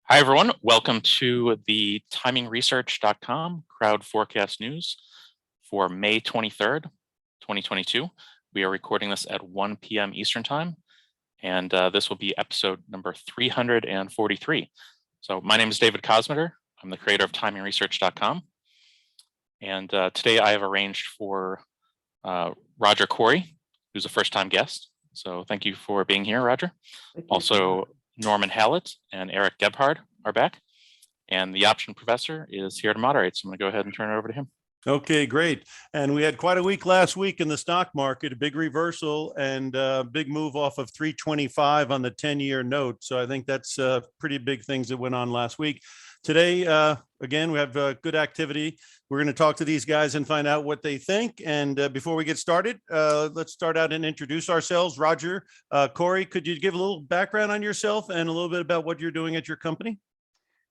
Hi, everyone. Welcome to the TimingResearch.com crowd forecast news for May 23rd, 2022. We are recording this at 1 p.m. Eastern Time, and this will be episode number 343. So my name is David Kosmeter. I'm the creator of TimingResearch.com. And today I have arranged for Roger Khoury, who's a first-time guest. So thank you for being here, Roger. Also, Norman Hallett and Erik Gebhard are back, and the option professor is here to moderate. So I'm going to go ahead and turn it over to him. Okay, great. And we had quite a week last week in the stock market, a big reversal and a big move off of 325 on the 10-year note. So I think that's pretty big things that went on last week. Today, again, we have good activity. We're going to talk to these guys and find out what they think. And before we get started, let's start out and introduce ourselves. Roger, Khoury, could you give a little background on yourself and a little bit about what you're doing at your company?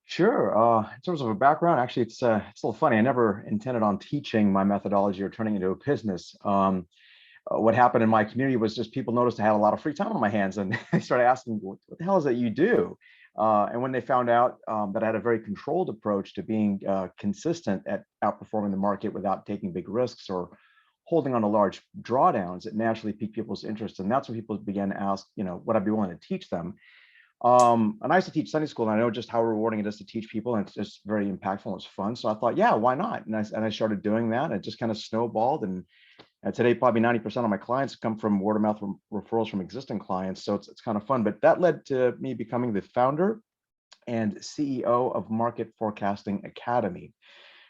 Sure. In terms of a background, actually, it's a little funny. I never intended on teaching my methodology or turning it into a business. What happened in my community was just people noticed I had a lot of free time on my hands, and they started asking, "What the hell is it you do?" And when they found out that I had a very controlled approach to being consistent at outperforming the market without taking big risks or holding on to large drawdowns, it naturally piqued people's interest, and that's when people began to ask, would I be willing to teach them? And I used to teach Sunday school, and I know just how rewarding it is to teach people, and it's just very impactful. It's fun. So I thought, yeah, why not? And I started doing that. And it just kind of snowballed. And today, probably 90% of my clients come from word of mouth referrals from existing clients. So it's kind of fun. But that led to me becoming the founder and CEO of Market Forecasting Academy.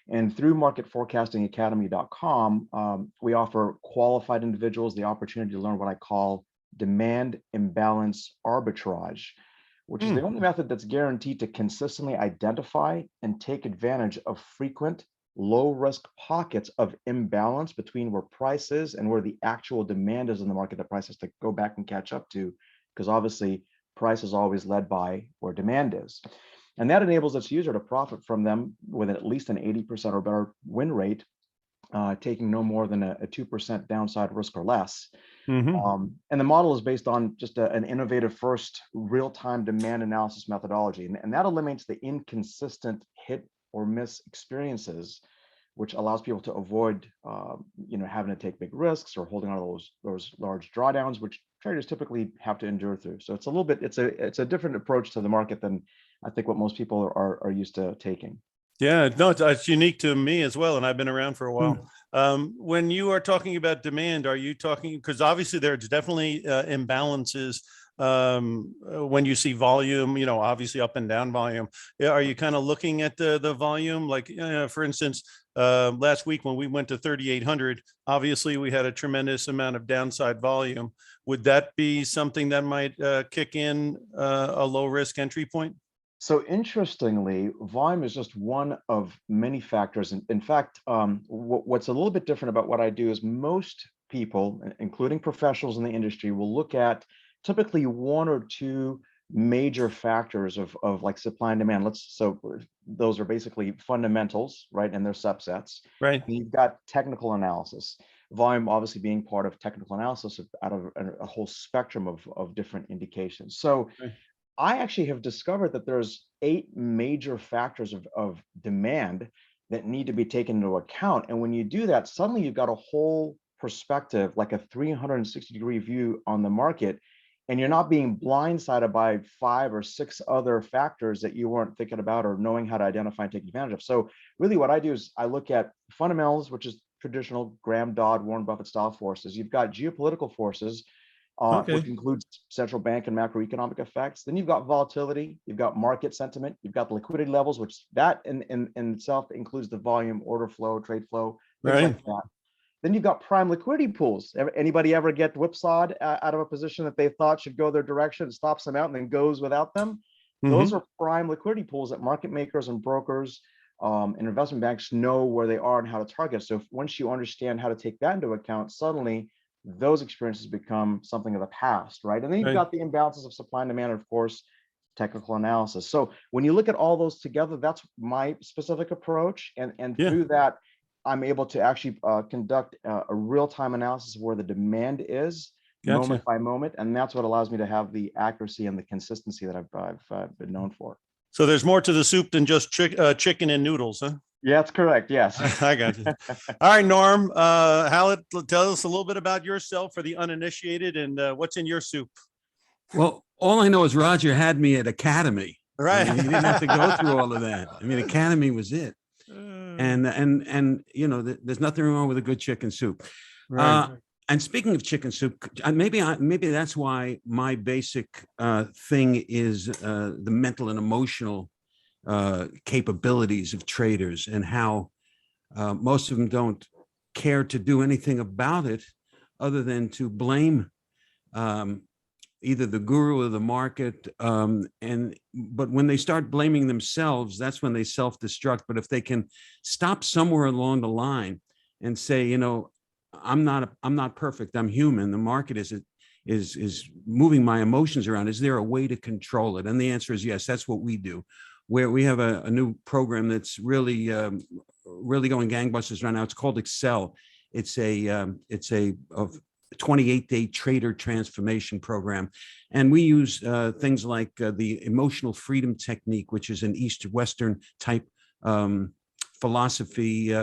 And through marketforecastingacademy.com, we offer qualified individuals the opportunity to learn what I call demand imbalance arbitrage, which is the only method that's guaranteed to consistently identify and take advantage of frequent low-risk pockets of imbalance between where price is and where the actual demand is in the market that price has to go back and catch up to, because obviously price is always led by where demand is. And that enables its user to profit from them with at least an 80% or better win rate, taking no more than a 2% downside risk or less. And the model is based on just an innovative first real-time demand analysis methodology. And that eliminates the inconsistent hit or miss experiences, which allows people to avoid having to take big risks or holding on to those large drawdowns, which traders typically have to endure through. So it's a little bit, it's a different approach to the market than I think what most people are used to taking. Yeah, no, it's unique to me as well, and I've been around for a while. When you are talking about demand, are you talking, because obviously there's definitely imbalances when you see volume, obviously up and down volume. Are you kind of looking at the volume? Like, for instance, last week when we went to 3,800, obviously we had a tremendous amount of downside volume. Would that be something that might kick in a low risk entry point? So interestingly, volume is just one of many factors. In fact, what's a little bit different about what I do is most people, including professionals in the industry, will look at typically one or two major factors of like supply and demand. So those are basically fundamentals, right? And their subsets. Right. And you've got technical analysis. Volume obviously being part of technical analysis out of a whole spectrum of different indications. So I actually have discovered that there's 8 major factors of demand that need to be taken into account. And when you do that, suddenly you've got a whole perspective, like a 360-degree view on the market, and you're not being blindsided by 5 or 6 other factors that you weren't thinking about or knowing how to identify and take advantage of. So really what I do is I look at fundamentals, which is traditional Graham, Dodd, Warren Buffett style forces. You've got geopolitical forces, which includes central bank and macroeconomic effects. Then you've got volatility, you've got market sentiment, you've got liquidity levels, which that in itself includes the volume, order flow, trade flow, things like that. Then you've got prime liquidity pools. Anybody ever get whipsawed out of a position that they thought should go their direction, stops them out and then goes without them? Those are prime liquidity pools that market makers and brokers and investment banks know where they are and how to target. So once you understand how to take that into account, suddenly those experiences become something of the past, right? And then you've got the imbalances of supply and demand, and of course, technical analysis. So when you look at all those together, that's my specific approach. And through that, I'm able to actually conduct a real-time analysis of where the demand is, moment by moment. And that's what allows me to have the accuracy and the consistency that I've been known for. So there's more to the soup than just chicken and noodles, huh? Yeah, that's correct. Yes. I got you. All right, Norm, Hallett, tell us a little bit about yourself for the uninitiated and what's in your soup. Well, all I know is Roger had me at Academy. Right. I mean, he didn't have to go through all of that. I mean, Academy was it. And you know, there's nothing wrong with a good chicken soup. Right. And speaking of chicken soup, maybe that's why my basic thing is the mental and emotional capabilities of traders, and how most of them don't care to do anything about it other than to blame either the guru or the market. But when they start blaming themselves, that's when they self-destruct. But if they can stop somewhere along the line and say, you know, I'm not perfect, I'm human. The market is moving my emotions around. Is there a way to control it? And the answer is yes. That's what we do. Where we have a new program that's really going gangbusters right now. It's called Excel. It's a 28-day trader transformation program. And we use things like the emotional freedom technique, which is an East-Western type philosophy.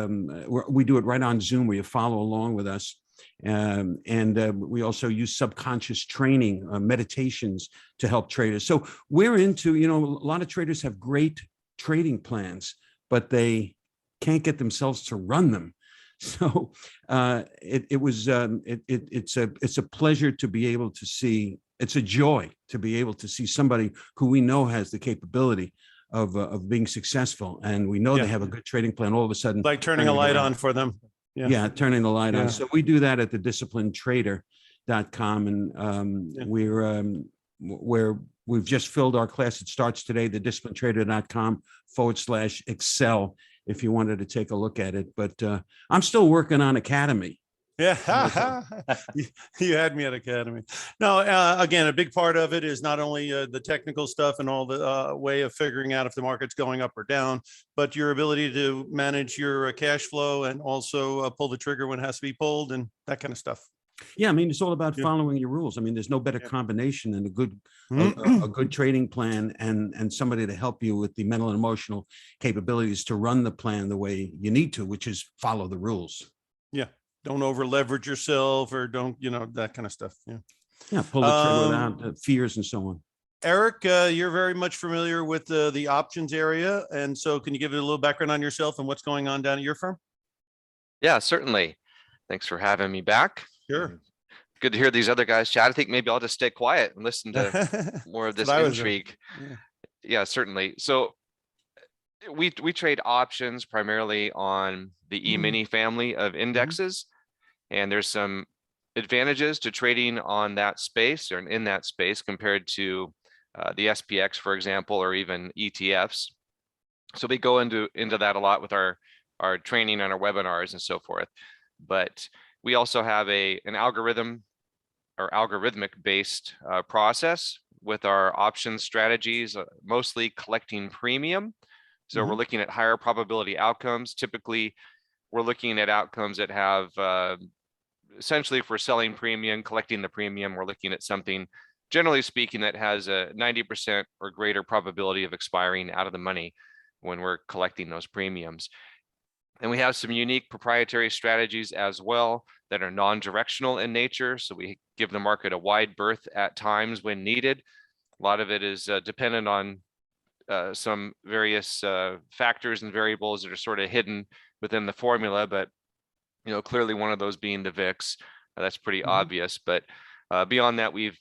We do it right on Zoom where you follow along with us. We also use subconscious training, meditations to help traders. So we're into, you know, a lot of traders have great trading plans, but they can't get themselves to run them. So it's a pleasure to be able to see. It's a joy to be able to see somebody who we know has the capability of being successful, and we know they have a good trading plan. All of a sudden, Like turning a light on for them. Yeah, turning the light on. So we do that at the disciplinedtrader.com, and we've just filled our class. It starts today, the disciplinedtrader.com/Excel, if you wanted to take a look at it. But I'm still working on Academy. Yeah, you had me at Academy. No, again, a big part of it is not only the technical stuff and all the way of figuring out if the market's going up or down, but your ability to manage your cash flow and also pull the trigger when it has to be pulled and that kind of stuff. Yeah, I mean, it's all about following your rules. I mean, there's no better combination than a good trading plan and somebody to help you with the mental and emotional capabilities to run the plan the way you need to, which is follow the rules. Yeah. Don't over leverage yourself, or don't, you know, that kind of stuff. Yeah, pull the trigger without fears and so on. Erik, you're very much familiar with the options area. And so can you give it a little background on yourself and what's going on down at your firm? Yeah, certainly. Thanks for having me back. Sure. Good to hear these other guys chat. I think maybe I'll just stay quiet and listen to more of this intrigue. Yeah, certainly. So we trade options primarily on the E-mini family of indexes. And there's some advantages to trading on that space or in that space compared to the SPX, for example, or even ETFs. So we go into that a lot with our training and our webinars and so forth. But we also have an algorithm or algorithmic based process with our option strategies, mostly collecting premium. So we're looking at higher probability outcomes. Typically, we're looking at outcomes that have essentially, if we're selling premium, collecting the premium, we're looking at something, generally speaking, that has a 90% or greater probability of expiring out of the money when we're collecting those premiums. And we have some unique proprietary strategies as well that are non-directional in nature. So we give the market a wide berth at times when needed. A lot of it is dependent on some various factors and variables that are sort of hidden within the formula, but you know, clearly one of those being the VIX. That's pretty obvious. But beyond that, we've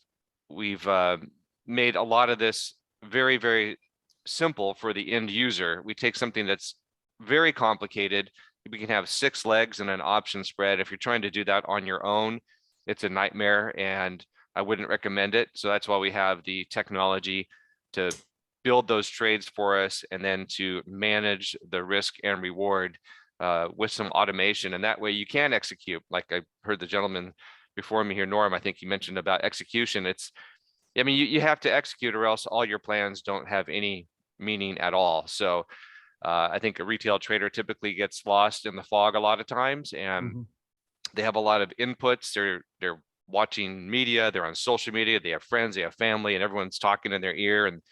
made a lot of this very, very simple for the end user. We take something that's very complicated. We can have 6 legs and an option spread. If you're trying to do that on your own, it's a nightmare, and I wouldn't recommend it. So that's why we have the technology to build those trades for us and then to manage the risk and reward with some automation. And that way you can execute. Like I heard the gentleman before me here, Norm, I think he mentioned about execution. I mean, you have to execute or else all your plans don't have any meaning at all. So I think a retail trader typically gets lost in the fog a lot of times, and they have a lot of inputs. They're watching media, they're on social media, they have friends, they have family, and everyone's talking in their ear, and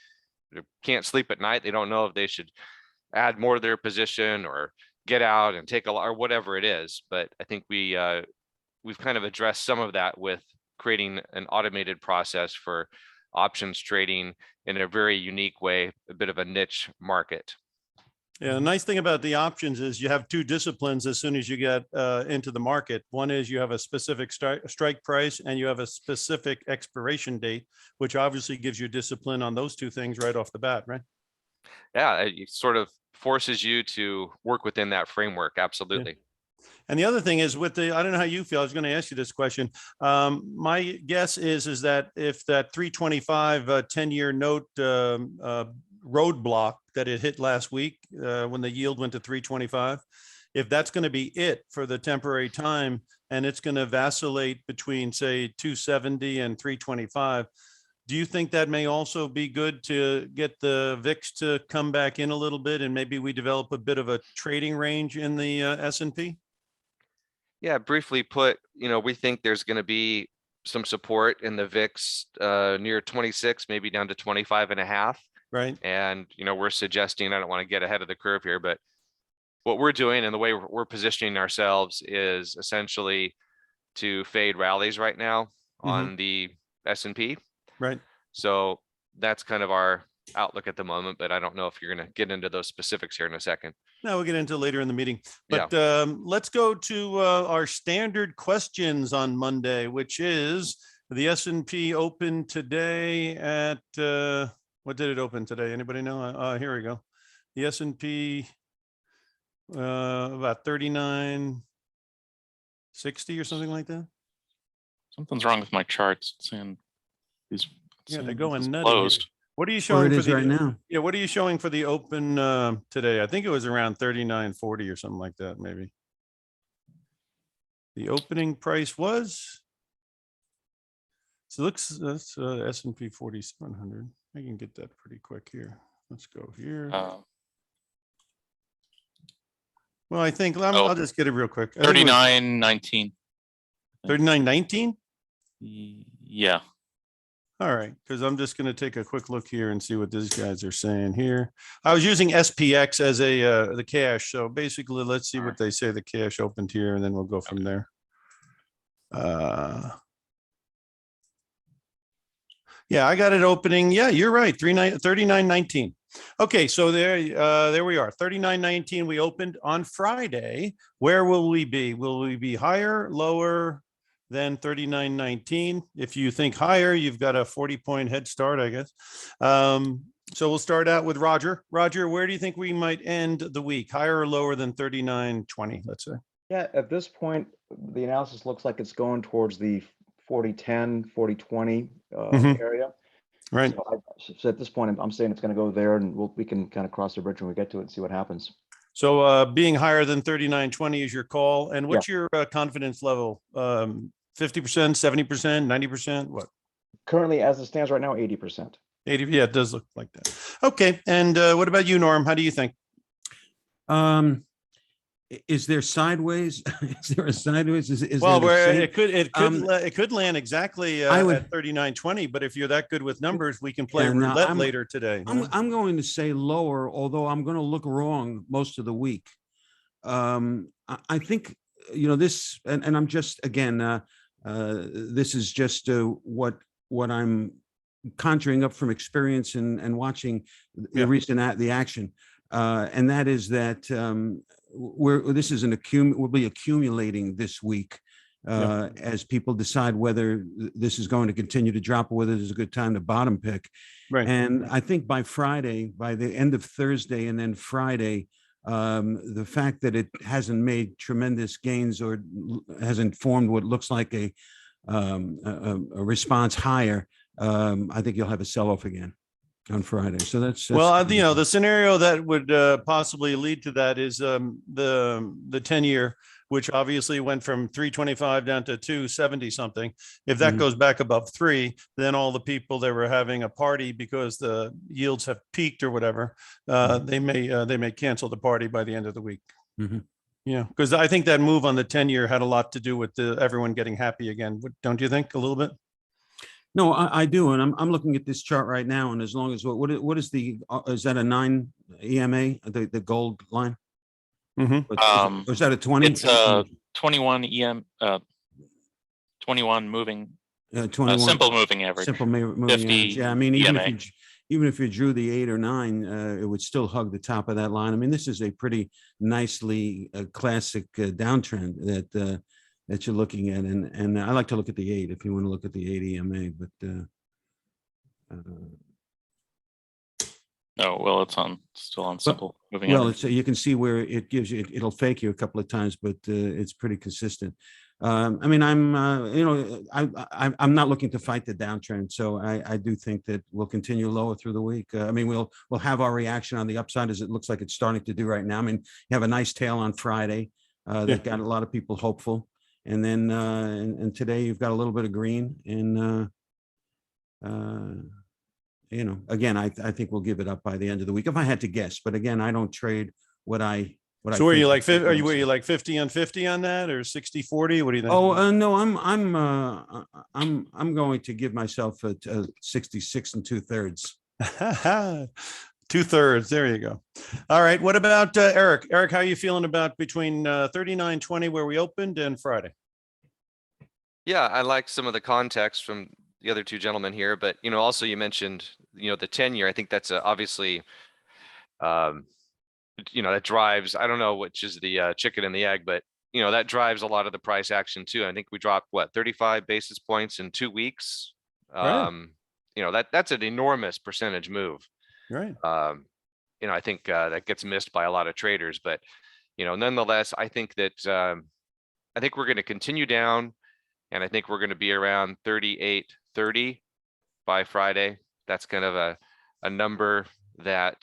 can't sleep at night. They don't know if they should add more to their position or get out and take a lot or whatever it is. But I think we've kind of addressed some of that with creating an automated process for options trading in a very unique way, a bit of a niche market. Yeah, the nice thing about the options is you have two disciplines as soon as you get into the market. One is you have a specific strike price and you have a specific expiration date, which obviously gives you discipline on those two things right off the bat, right? Yeah, it sort of forces you to work within that framework. Absolutely. Yeah. And the other thing is with the, I don't know how you feel, I was going to ask you this question. My guess is that if that 325 10-year note roadblock that it hit last week when the yield went to 325, if that's going to be it for the temporary time and it's going to vacillate between say 270 and 325, do you think that may also be good to get the VIX to come back in a little bit and maybe we develop a bit of a trading range in the S&P? Yeah, briefly put, we think there's going to be some support in the VIX near 26, maybe down to 25.5. Right. And, we're suggesting, I don't want to get ahead of the curve here, but what we're doing and the way we're positioning ourselves is essentially to fade rallies right now on the S&P. Right. So that's kind of our outlook at the moment, but I don't know if you're going to get into those specifics here in a second. No, we'll get into it later in the meeting. But let's go to our standard questions on Monday, which is the S&P opened today at, what did it open today? Anybody know? Here we go. The S&P about 3960 or something like that. Something's wrong with my charts. It's saying these. Yeah, they're going nutty. Closed. What are you showing for the right now? Yeah, what are you showing for the open today? I think it was around 3940 or something like that, maybe. The opening price was. So looks that's S&P 4700. I can get that pretty quick here. Let's go here. Well, I think I'll just get it real quick. 39.19. 39.19. Yeah. All right, because I'm just going to take a quick look here and see what these guys are saying here. I was using SPX as a the cash, so basically, let's see what they say the cash opened here, and then we'll go from there. Yeah, I got it opening. Yeah, you're right. 39.19. Okay, so there we are. 39.19. We opened on Friday. Where will we be? Will we be higher, lower than 39.19? If you think higher, you've got a 40-point head start, I guess. So we'll start out with Roger. Roger, where do you think we might end the week? Higher or lower than 39.20, let's say? Yeah, at this point, the analysis looks like it's going towards the 40-10, 40-20 area. Right. So at this point, I'm saying it's going to go there, and we can kind of cross the bridge when we get to it and see what happens. So being higher than 39.20 is your call. And what's your confidence level? 50%, 70%, 90%? What? Currently, as it stands right now, 80%. 80. Yeah, it does look like that. Okay. And what about you, Norm? How do you think? Is there sideways? Is there a sideways? Is well, there where it could land exactly at 39.20. But if you're that good with numbers, we can play roulette later today. I'm going to say lower, although I'm going to look wrong most of the week. I think this, and I'm just again, this is just what I'm conjuring up from experience and watching the recent the action, and that is that. We'll be accumulating this week as people decide whether this is going to continue to drop or whether there's a good time to bottom pick. Right. And I think by Friday, by the end of Thursday and then Friday, the fact that it hasn't made tremendous gains or hasn't formed what looks like a response higher, I think you'll have a sell-off again on Friday. So that's well, the scenario that would possibly lead to that is the 10-year, which obviously went from 325 down to 270 something. If that goes back above 3, then all the people that were having a party because the yields have peaked or whatever, they may cancel the party by the end of the week. Yeah, because I think that move on the 10-year had a lot to do with everyone getting happy again. Don't you think a little bit? No, I do, and I'm looking at this chart right now, and as long as what is the is that a 9 EMA, the gold line? Mhm. Or is that a 20? It's a 21 21 moving, 21 simple moving average. simple moving 50 average. Yeah, I mean, EMA. even if you drew the 8 or 9, it would still hug the top of that line. I mean, this is a pretty nicely classic downtrend that you're looking at, and I like to look at the 8 if you want to look at the 8 EMA, but Oh, well, it's still on simple moving well, average. it's you can see where it gives you, it'll fake you a couple of times, but it's pretty consistent. I mean, I'm I'm not looking to fight the downtrend, so I do think that we'll continue lower through the week. I mean, we'll have our reaction on the upside as it looks like it's starting to do right now. I mean, you have a nice tail on Friday that got a lot of people hopeful, and then and today you've got a little bit of green, and you know, again, I think we'll give it up by the end of the week if I had to guess. But again, I don't trade what I. So were you like, were you like 50 on 50 on that, or 60-40? What do you think? Oh, no, I'm going to give myself a 66 2/3. 2/3. There you go. All right. What about Eric? Eric, how are you feeling about between 39.20 where we opened and Friday? Yeah, I like some of the context from the other two gentlemen here, but you know, also you mentioned, you know, the 10-year. I think that's obviously, you know, that drives, I don't know which is the chicken and the egg, but you know, that drives a lot of the price action too. I think we dropped what, 35 basis points in 2 weeks. Right. You know, that's an enormous percentage move. Right. You know, I think that gets missed by a lot of traders, but you know, nonetheless, I think that I think we're going to continue down, and I think we're going to be around 38.30 by Friday. That's kind of a number that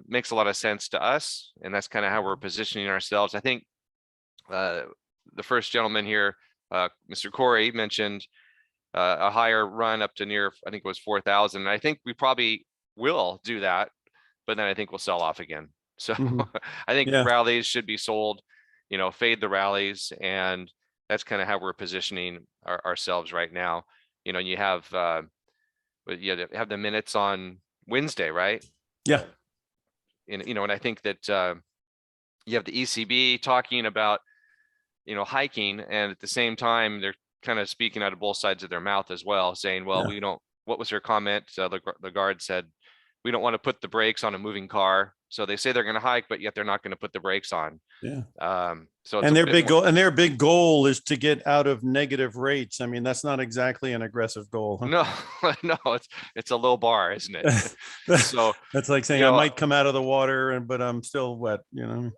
makes a lot of sense to us, and that's kind of how we're positioning ourselves. I think the first gentleman here, Mr. Khoury, mentioned a higher run up to near, I think it was 4,000. And I think we probably will do that, but then I think we'll sell off again. So I think rallies should be sold, you know, fade the rallies, and that's kind of how we're positioning ourselves right now. You know, you have have the minutes on Wednesday, right? Yeah. And you know, and I think that you have the ECB talking about, you know, hiking, and at the same time they're kind of speaking out of both sides of their mouth as well, saying, well, we don't, what was her comment? The guard said, we don't want to put the brakes on a moving car. So they say they're going to hike, but yet they're not going to put the brakes on. Yeah. So and their big goal is to get out of negative rates. I mean, that's not exactly an aggressive goal. Huh? No, no, it's a low bar, isn't it? So that's like saying, you know, I might come out of the water, but I'm still wet, you know?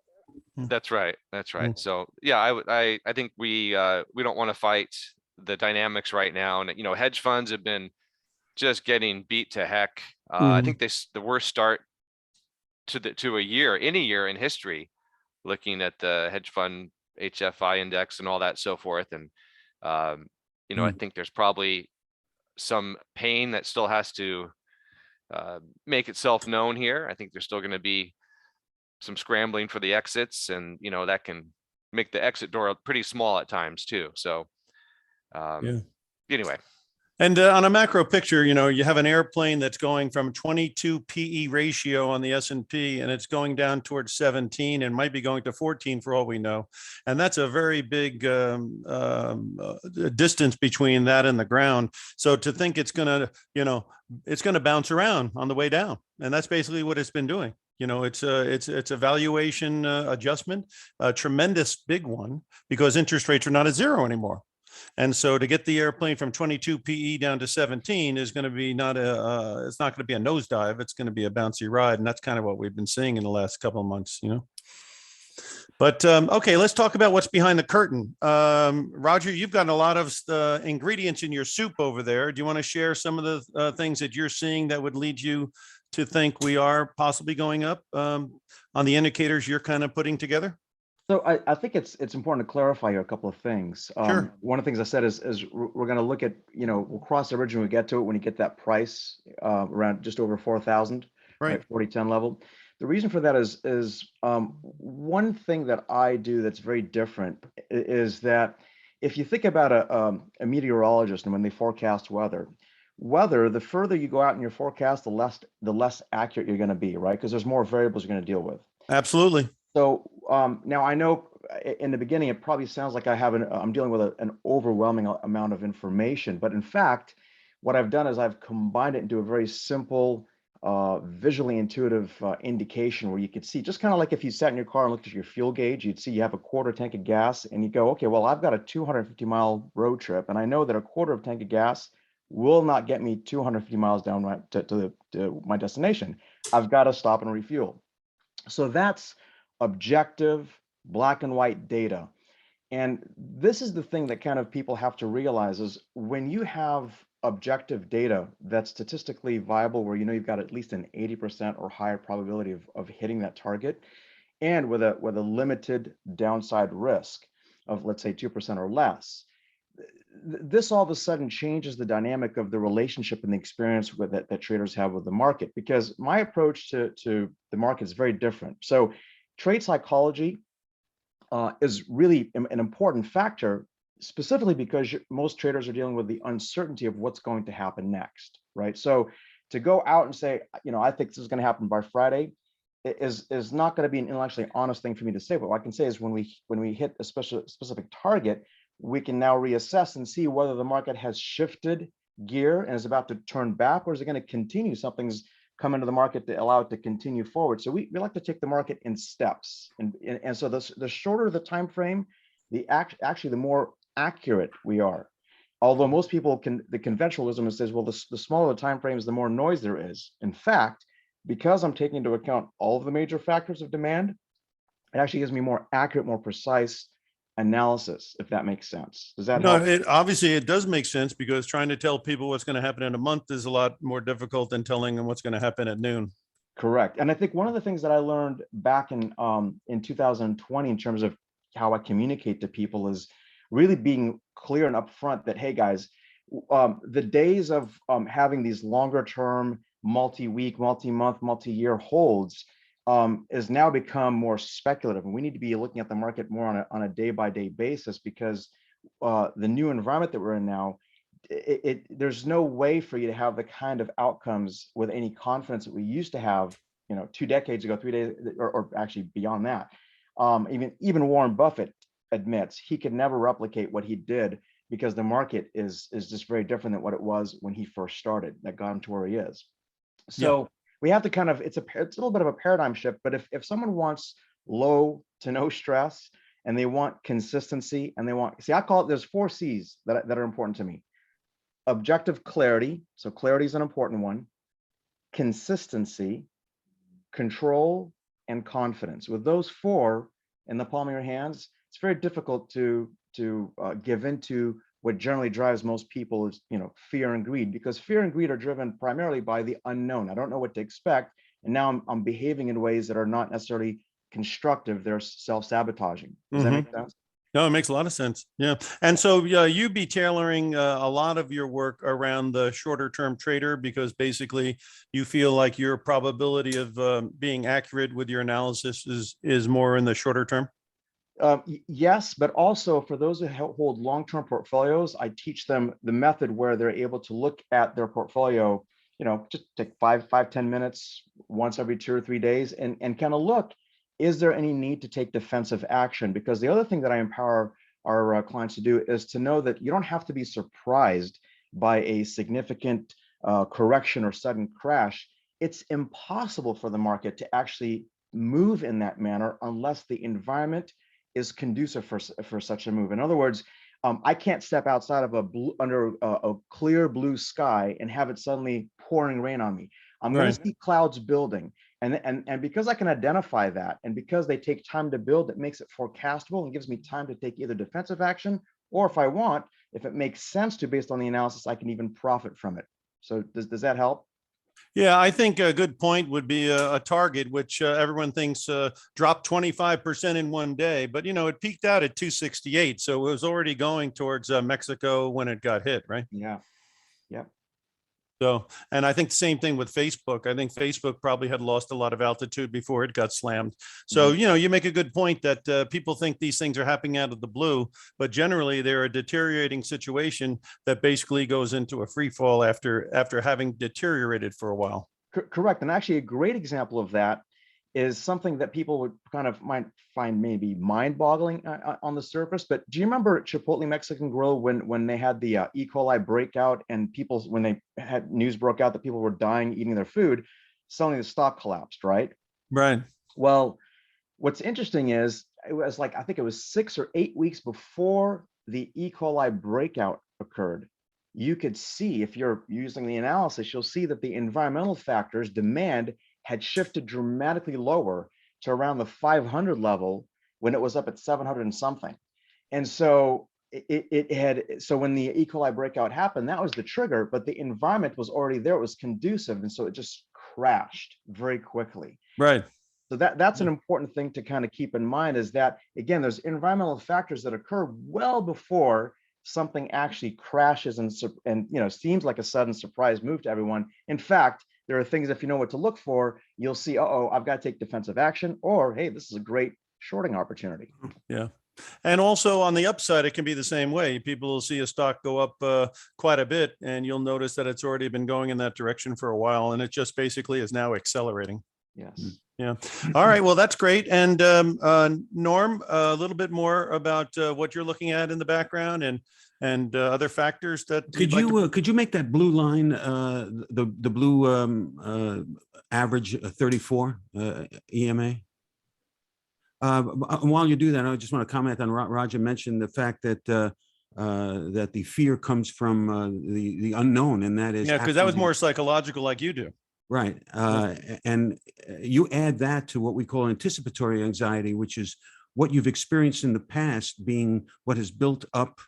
That's right. That's right. So yeah, I think we don't want to fight the dynamics right now. And you know, hedge funds have been just getting beat to heck. I think the worst start to a year, any year in history, looking at the hedge fund HFI index and all that, so forth. And you know, I think there's probably some pain that still has to make itself known here. I think there's still going to be some scrambling for the exits, and you know, that can make the exit door pretty small at times too. So anyway. And on a macro picture, you know, you have an airplane that's going from 22 PE ratio on the S&P, and it's going down towards 17 and might be going to 14 for all we know. And that's a very big distance between that and the ground. So to think it's going to, you know, it's going to bounce around on the way down. And that's basically what it's been doing. You know, it's a valuation adjustment, a tremendous big one, because interest rates are not at zero anymore. And so to get the airplane from 22 PE down to 17 is going to be it's not going to be a nosedive. It's going to be a bouncy ride. And that's kind of what we've been seeing in the last couple of months, you know. But okay, let's talk about what's behind the curtain. Roger, you've got a lot of ingredients in your soup over there. Do you want to share some of the things that you're seeing that would lead you to think we are possibly going up on the indicators you're kind of putting together? So I think it's important to clarify here a couple of things. Sure. One of the things I said is we're going to look at, you know, we'll cross the bridge when we get to it, when you get that price around just over 4,000, right? 4010 level. The reason for that is one thing that I do that's very different is that if you think about a meteorologist and when they forecast weather, weather, the further you go out in your forecast, the less accurate you're going to be, right? Because there's more variables you're going to deal with. Absolutely. So now I know in the beginning, it probably sounds like I'm dealing with an overwhelming amount of information, but in fact, what I've done is I've combined it into a very simple, visually intuitive indication where you could see, just kind of like if you sat in your car and looked at your fuel gauge, you'd see you have a quarter tank of gas and you go, okay, well, I've got a 250-mile road trip and I know that a quarter of tank of gas will not get me 250 miles down to my destination. I've got to stop and refuel. So that's objective, black and white data. And this is the thing that kind of people have to realize is when you have objective data that's statistically viable, where you know you've got at least an 80% or higher probability of hitting that target, and with a limited downside risk of, let's say, 2% or less, this all of a sudden changes the dynamic of the relationship and the experience with that traders have with the market. Because my approach to the market is very different. So trade psychology is really an important factor, specifically because most traders are dealing with the uncertainty of what's going to happen next, right? So to go out and say, you know, I think this is going to happen by Friday is not going to be an intellectually honest thing for me to say. But what I can say is when we hit a specific target, we can now reassess and see whether the market has shifted gear and is about to turn back, or is it going to continue? Something's come into the market to allow it to continue forward. So we like to take the market in steps, and so the shorter the time frame, actually the more accurate we are. Although most people the conventionalism says, well, the smaller the time frames, the more noise there is. In fact, because I'm taking into account all of the major factors of demand, it actually gives me more accurate, more precise analysis, if that makes sense. Does that help? Obviously it does make sense, because trying to tell people what's going to happen in a month is a lot more difficult than telling them what's going to happen at noon. Correct. And I think one of the things that I learned back in 2020 in terms of how I communicate to people is really being clear and upfront that, hey guys, the days of having these longer term, multi-week, multi-month, multi-year holds is now become more speculative, and we need to be looking at the market more on a day-by-day basis, because the new environment that we're in now, there's no way for you to have the kind of outcomes with any confidence that we used to have, you know, 2 decades ago, 3 days, or actually beyond that. Even Warren Buffett admits he could never replicate what he did, because the market is just very different than what it was when he first started, that got him to where he is. So we have to kind of, it's a little bit of a paradigm shift. But if someone wants low to no stress, and they want consistency, and they want, I call it, there's 4 C's that are important to me. Objective clarity. So clarity is an important one. Consistency, control, and confidence. With those 4 in the palm of your hands, it's very difficult to give into what generally drives most people is, you know, fear and greed, because fear and greed are driven primarily by the unknown. I don't know what to expect, and now I'm behaving in ways that are not necessarily constructive. They're self-sabotaging. Does that make sense? No, it makes a lot of sense. Yeah. And so you be tailoring a lot of your work around the shorter term trader, because basically you feel like your probability of being accurate with your analysis is more in the shorter term. Yes, but also for those who hold long-term portfolios, I teach them the method where they're able to look at their portfolio, you know, just take 5-10 minutes once every 2 or 3 days, and kind of look, is there any need to take defensive action? Because the other thing that I empower our clients to do is to know that you don't have to be surprised by a significant correction or sudden crash. It's impossible for the market to actually move in that manner unless the environment is conducive for such a move. In other words, I can't step outside of under a clear blue sky and have it suddenly pouring rain on me. I'm going to see clouds building, and because I can identify that, and because they take time to build, it makes it forecastable and gives me time to take either defensive action, or if it makes sense to, based on the analysis, I can even profit from it. So does that help? Yeah, I think a good point would be a target, which everyone thinks dropped 25% in one day, but you know, it peaked out at 268, so it was already going towards Mexico when it got hit, right? Yeah. So, and I think the same thing with Facebook. I think Facebook probably had lost a lot of altitude before it got slammed. So, you know, you make a good point that people think these things are happening out of the blue, but generally they're a deteriorating situation that basically goes into a free fall after having deteriorated for a while. Correct. And actually a great example of that is something that people would kind of might find maybe mind-boggling on the surface. But do you remember Chipotle Mexican Grill when they had the E. coli breakout, and people, when they had news broke out that people were dying eating their food, suddenly the stock collapsed, right? Right. Well, what's interesting is it was like, I think it was 6 or 8 weeks before the E. coli breakout occurred. You could see, if you're using the analysis, you'll see that the environmental factors, demand, had shifted dramatically lower to around the 500 level when it was up at 700 and something. And so so when the E. coli breakout happened, that was the trigger, but the environment was already there. It was conducive. And so it just crashed very quickly. Right. So that's an important thing to kind of keep in mind, is that, again, there's environmental factors that occur well before something actually crashes and you know, seems like a sudden surprise move to everyone. In fact, there are things, if you know what to look for, you'll see, uh-oh, I've got to take defensive action, or, hey, this is a great shorting opportunity. Yeah. And also on the upside, it can be the same way. People will see a stock go up quite a bit, and you'll notice that it's already been going in that direction for a while, and it just basically is now accelerating. Yes. Yeah. All right. Well, that's great. And Norm, a little bit more about what you're looking at in the background and other factors that could you make that blue line the blue average 34 EMA? While you do that, I just want to comment on Roger mentioned the fact that that the fear comes from the unknown, and that is because that was more psychological, like you do. Right. And you add that to what we call anticipatory anxiety, which is what you've experienced in the past being what has built up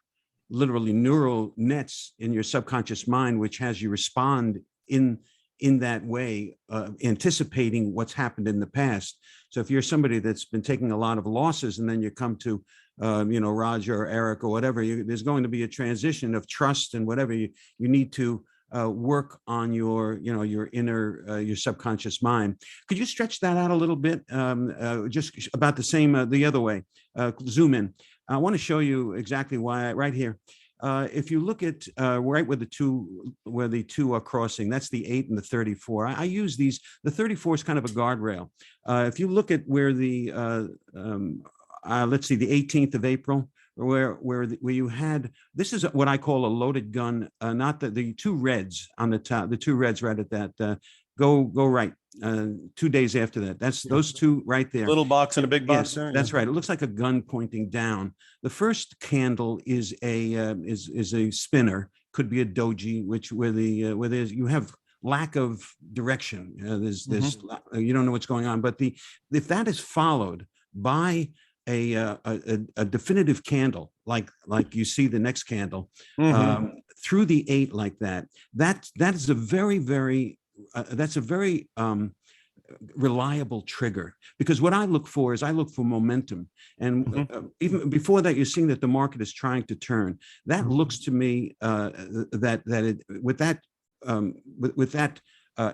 literally neural nets in your subconscious mind, which has you respond in that way, anticipating what's happened in the past. So if you're somebody that's been taking a lot of losses, and then you come to, you know, Roger or Eric or whatever, there's going to be a transition of trust and whatever you need to work on your, you know, your inner, your subconscious mind. Could you stretch that out a little bit? Just about the same, the other way, zoom in. I want to show you exactly why right here. If you look at right where the two are crossing, that's the 8 and the 34. I use these. The 34 is kind of a guardrail. If you look at where the let's see, the 18th of April, where you had, this is what I call a loaded gun, not the two reds on the top, the two reds right at that. Go right. 2 days after that, that's those two right there. Little box and a big box. Yes, that's right. It looks like a gun pointing down. The first candle is a spinner, could be a doji, where you have lack of direction. There's you don't know what's going on. But if that is followed by a definitive candle, like you see the next candle, through the 8 like that, that is a very that's a very reliable trigger, because what I look for is momentum. And even before that, you're seeing that the market is trying to turn. That looks to me with that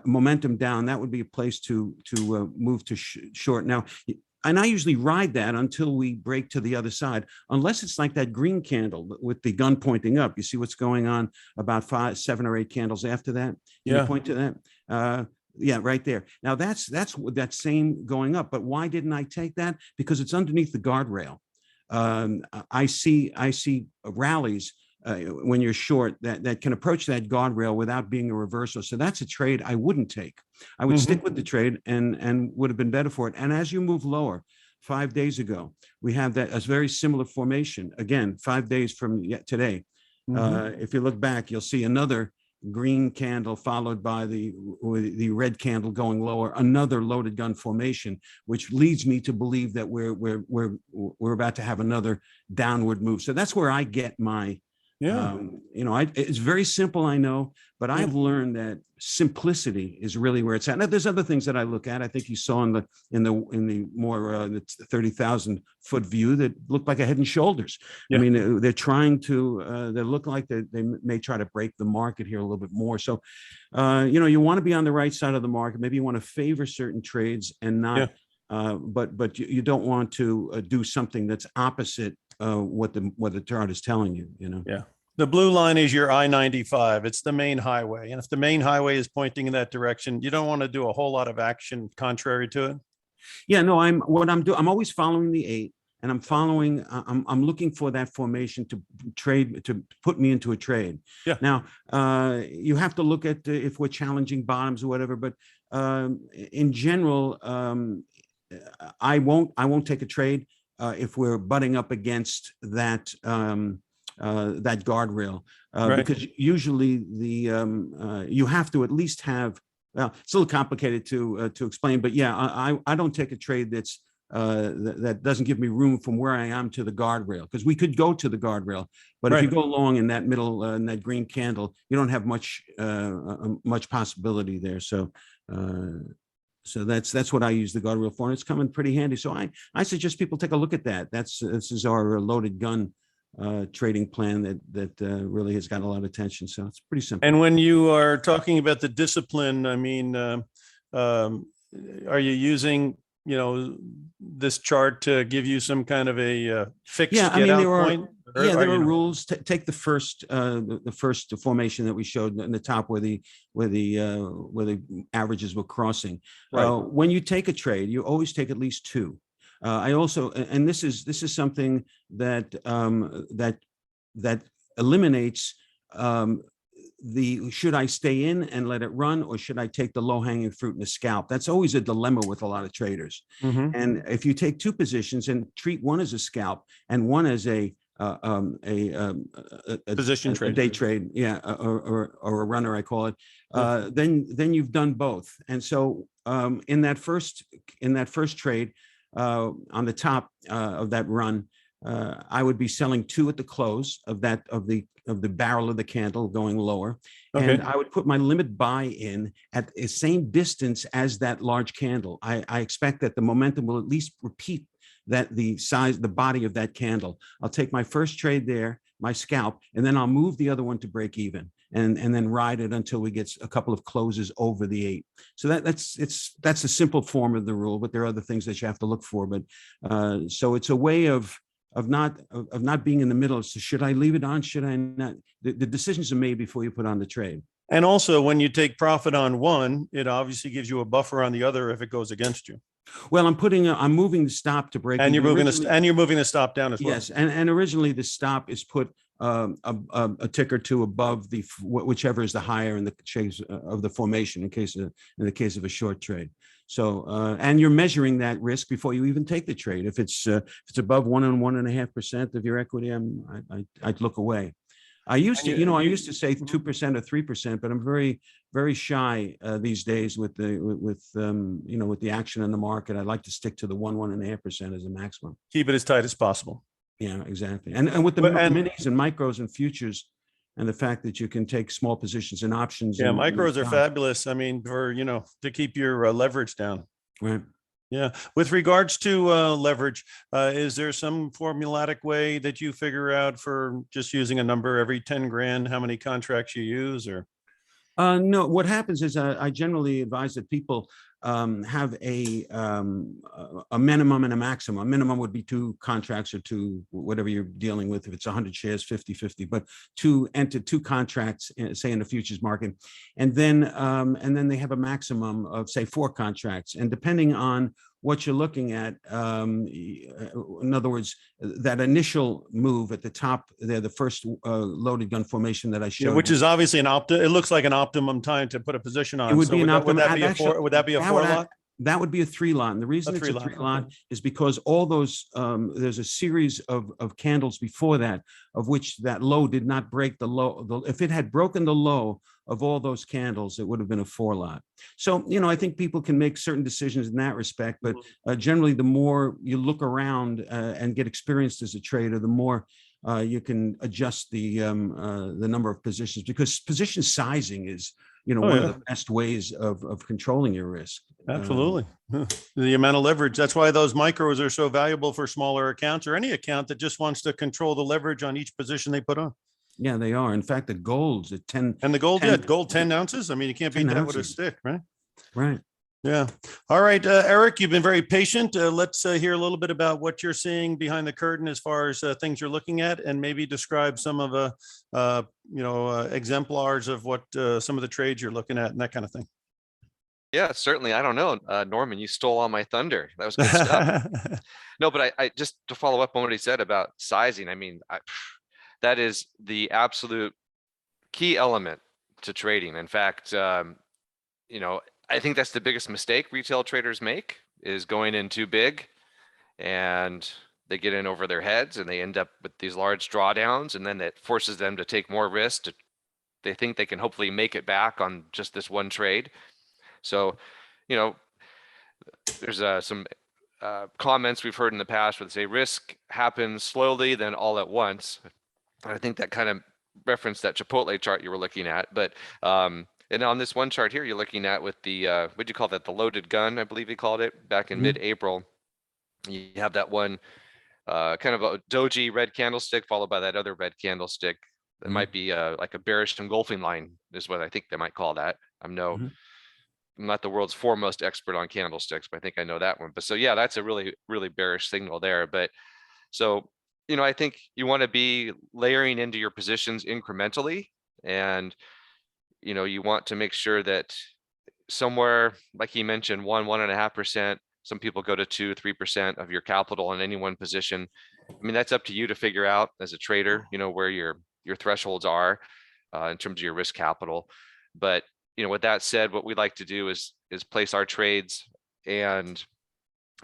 momentum down, that would be a place to move to short. Now, and I usually ride that until we break to the other side, unless it's like that green candle with the gun pointing up. You see what's going on about 5, 7, or 8 candles after that? Can you point to that? Yeah, right there. Now that's that same going up. But why didn't I take that? Because it's underneath the guardrail. I see rallies when you're short that can approach that guardrail without being a reversal. So that's a trade I wouldn't take. I would stick with the trade and would have been better for it. And as you move lower, 5 days ago, we have that a very similar formation. Again, 5 days from today. If you look back, you'll see another green candle followed by the red candle going lower, another loaded gun formation, which leads me to believe that we're about to have another downward move. So that's where I get my Yeah. You know, it's very simple, I know, but I've learned that simplicity is really where it's at. Now, there's other things that I look at. I think you saw in the more the 30,000 foot view that looked like a Head and Shoulders. Yeah. I mean, they're trying to they look like they may try to break the market here a little bit more. So, you know, you want to be on the right side of the market. Maybe you want to favor certain trades and not. But you don't want to do something that's opposite what the chart is telling you, you know. Yeah. The blue line is your I-95. It's the main highway. And if the main highway is pointing in that direction, you don't want to do a whole lot of action contrary to it. Yeah, no, I'm always following the 8, and I'm looking for that formation to trade, to put me into a trade. Yeah. Now, you have to look at if we're challenging bottoms or whatever, but in general, I won't take a trade if we're butting up against that that guardrail, because usually you have to at least have. Well, it's a little complicated to explain, but yeah, I don't take a trade that's that doesn't give me room from where I am to the guardrail, because we could go to the guardrail, but if you go long in that middle in that green candle, you don't have much possibility there. So. So that's what I use the guardrail for, and it's coming pretty handy. So I suggest people take a look at that. This is our loaded gun trading plan that really has got a lot of attention. So it's pretty simple. And when you are talking about the discipline, I mean, are you using, you know, this chart to give you some kind of a fixed get out point? There are rules. Take the first formation that we showed in the top where the averages were crossing. When you take a trade, you always take at least 2. I also, and this is something that that eliminates the should I stay in and let it run, or should I take the low hanging fruit in the scalp? That's always a dilemma with a lot of traders. And if you take 2 positions and treat one as a scalp and one as a position trade, a day trade, or a runner, I call it, then you've done both. And so in that first trade, on the top of that run, I would be selling 2 at the close of the barrel of the candle going lower, and I would put my limit buy in at the same distance as that large candle. I expect that the momentum will at least repeat that the body of that candle. I'll take my first trade there, my scalp, and then I'll move the other one to break even, and then ride it until we get a couple of closes over the 8. So that's a simple form of the rule, but there are other things that you have to look for. But so it's a way of not being in the middle. So should I leave it on? Should I not? The decisions are made before you put on the trade. And also, when you take profit on one, it obviously gives you a buffer on the other if it goes against you. Well, I'm moving the stop to break. And you're moving the stop down as well. Yes, and originally the stop is put a tick or 2 above whichever is the higher in the case of the formation in the case of a short trade. So and you're measuring that risk before you even take the trade. If it's above 1 and 1.5% of your equity, I'd look away. I used to say 2% or 3%, but I'm very, very shy these days with the action in the market. I like to stick to the 1.5% as a maximum. Keep it as tight as possible. Yeah, exactly. And with the minis and micros and futures, and the fact that you can take small positions in options. Yeah, micros are fabulous. I mean, to keep your leverage down. Right. Yeah. With regards to leverage, is there some formulatic way that you figure out for just using a number every 10 grand, how many contracts you use, or? No, what happens is I generally advise that people have a minimum and a maximum. A minimum would be 2 contracts or 2, whatever you're dealing with. If it's 100 shares, 50-50, but 2 contracts, say in the futures market. And then they have a maximum of, say, 4 contracts. And depending on what you're looking at, in other words, that initial move at the top there, the first loaded gun formation that I showed, which is obviously it looks like an optimum time to put a position on. It would be an optimum. Would that be a 4 lot? That would be a 3 lot. And the reason it's a 3 lot is because all those, there's a series of candles before that, of which that low did not break the low. If it had broken the low of all those candles, it would have been a 4 lot. So, I think people can make certain decisions in that respect, but generally the more you look around and get experienced as a trader, the more you can adjust the number of positions, because position sizing is, one of the best ways of controlling your risk. Absolutely. The amount of leverage. That's why those micros are so valuable for smaller accounts, or any account that just wants to control the leverage on each position they put on. Yeah, they are. In fact, the gold's at 10. And the gold, 10 ounces. I mean, you can't beat that with a stick, right? Right. Yeah. All right, Erik, you've been very patient. Let's hear a little bit about what you're seeing behind the curtain as far as things you're looking at, and maybe describe some of the, exemplars of what some of the trades you're looking at and that kind of thing. Yeah, certainly. I don't know. Norman, you stole all my thunder. That was good stuff. No, but I just to follow up on what he said about sizing. I mean, that is the absolute key element to trading. In fact, I think that's the biggest mistake retail traders make, is going in too big, and they get in over their heads and they end up with these large drawdowns, and then it forces them to take more risk. They think they can hopefully make it back on just this one trade. So, there's some comments we've heard in the past where they say risk happens slowly, then all at once. I think that kind of referenced that Chipotle chart you were looking at, but and on this one chart here, you're looking at with the, what'd you call that? The loaded gun, I believe he called it, back in mid-April. You have that one kind of a doji red candlestick followed by that other red candlestick. That might be like a bearish engulfing line is what I think they might call that. I'm not the world's foremost expert on candlesticks, but I think I know that one. But so, yeah, that's a really, really bearish signal there. But so, I think you want to be layering into your positions incrementally, and you want to make sure that somewhere, like he mentioned, 1.5%, some people go to 2-3% of your capital in any one position. I mean, that's up to you to figure out as a trader, where your thresholds are in terms of your risk capital. But with that said, what we like to do is place our trades and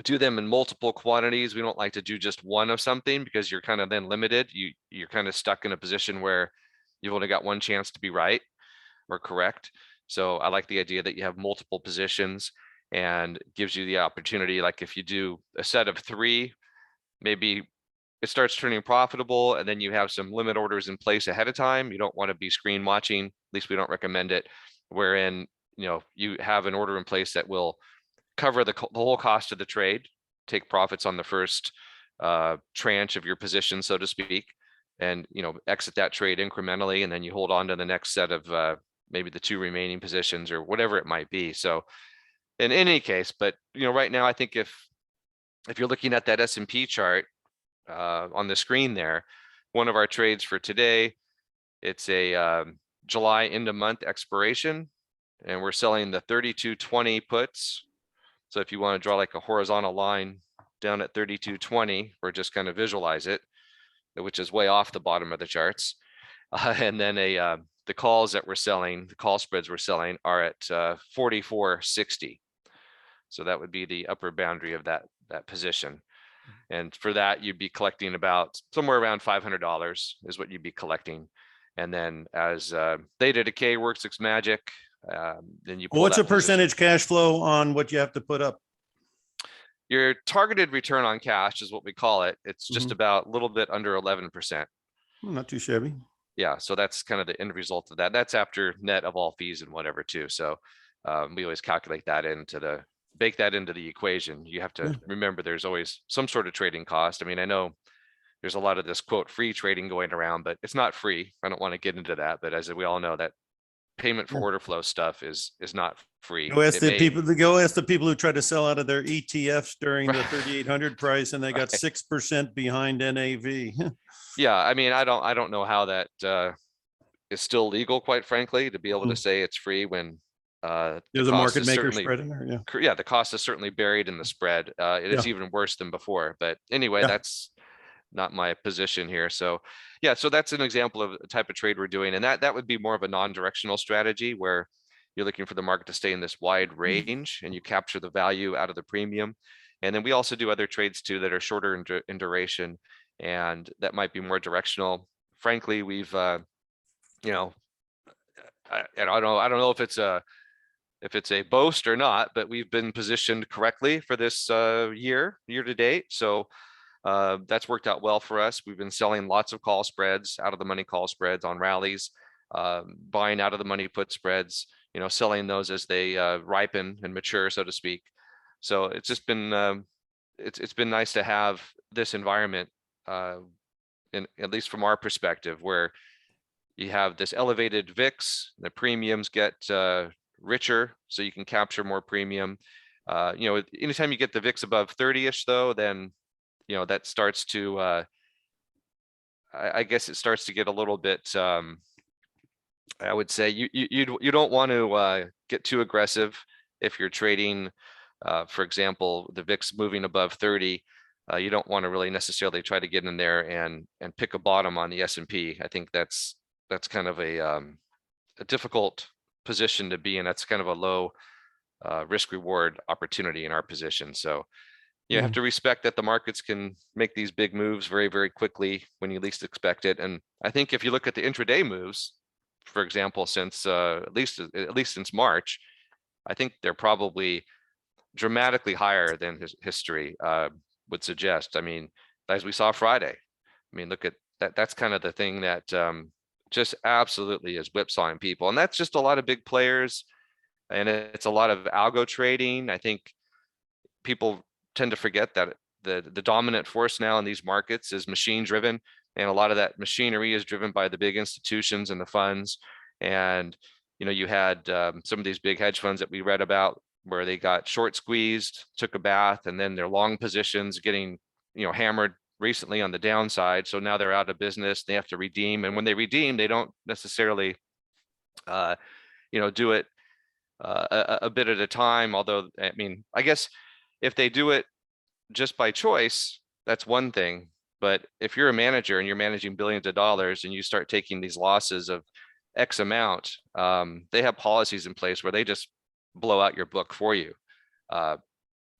do them in multiple quantities. We don't like to do just one of something, because you're kind of then limited. You're kind of stuck in a position where you've only got one chance to be right or correct. So I like the idea that you have multiple positions, and gives you the opportunity, like if you do a set of 3, maybe it starts turning profitable, and then you have some limit orders in place ahead of time. You don't want to be screen watching, at least we don't recommend it, wherein you have an order in place that will cover the whole cost of the trade, take profits on the first tranche of your position, so to speak, and exit that trade incrementally, and then you hold on to the next set of maybe the 2 remaining positions or whatever it might be. So in any case, but right now, I think if you're looking at that S&P chart on the screen there, one of our trades for today, it's a July end of month expiration, and we're selling the 3220 puts. So if you want to draw like a horizontal line down at 3220, or just kind of visualize it, which is way off the bottom of the charts, and then the calls that we're selling, the call spreads we're selling, are at 44.60. So that would be the upper boundary of that position. And for that, you'd be collecting about somewhere around $500 is what you'd be collecting. And then as theta decay works its magic, then you. What's a percentage cash flow on what you have to put up? Your targeted return on cash is what we call it. It's just about a little bit under 11%. Well, not too shabby. Yeah, so that's kind of the end result of that. That's after net of all fees and whatever too. So we always calculate that bake that into the equation. You have to remember there's always some sort of trading cost. I mean, I know there's a lot of this quote free trading going around, but it's not free. I don't want to get into that, but as we all know, that payment for order flow stuff is not free. Go ask the people who tried to sell out of their ETFs during the 3,800 price, and they got 6% behind NAV. Yeah, I mean, I don't know how that is still legal, quite frankly, to be able to say it's free when there's a market maker spread in there. Yeah, the cost is certainly buried in the spread. It is even worse than before. But anyway, that's not my position here. So yeah, so that's an example of a type of trade we're doing, and that would be more of a non-directional strategy, where you're looking for the market to stay in this wide range and you capture the value out of the premium. And then we also do other trades too that are shorter in duration, and that might be more directional. Frankly, we've I don't know if it's a boast or not, but we've been positioned correctly for this year to date. So That's worked out well for us. We've been selling lots of call spreads, out of the money call spreads on rallies, buying out of the money put spreads, selling those as they ripen and mature, so to speak. So it's just been it's been nice to have this environment, at least from our perspective, where you have this elevated VIX, the premiums get richer, so you can capture more premium. Anytime you get the VIX above 30-ish though, then that starts to I guess it starts to get a little bit I would say you don't want to get too aggressive if you're trading, for example, the VIX moving above 30. You don't want to really necessarily try to get in there and pick a bottom on the S&P. I think that's kind of a difficult position to be in. That's kind of a low risk reward opportunity in our position. So you have to respect that the markets can make these big moves very, very quickly when you least expect it. And I think if you look at the intraday moves, for example, since at least since March, I think they're probably dramatically higher than history would suggest. I mean, as we saw Friday, I mean, look at that. That's kind of the thing that just absolutely is whipsawing people. And that's just a lot of big players, and it's a lot of algo trading. I think people tend to forget that the dominant force now in these markets is machine driven, and a lot of that machinery is driven by the big institutions and the funds. And you had some of these big hedge funds that we read about where they got short squeezed, took a bath, and then their long positions getting hammered recently on the downside. So now they're out of business. They have to redeem, and when they redeem, they don't necessarily do it a bit at a time. Although, I mean, I guess if they do it just by choice, that's one thing. But if you're a manager and you're managing billions of dollars and you start taking these losses of X amount, they have policies in place where they just blow out your book for you. The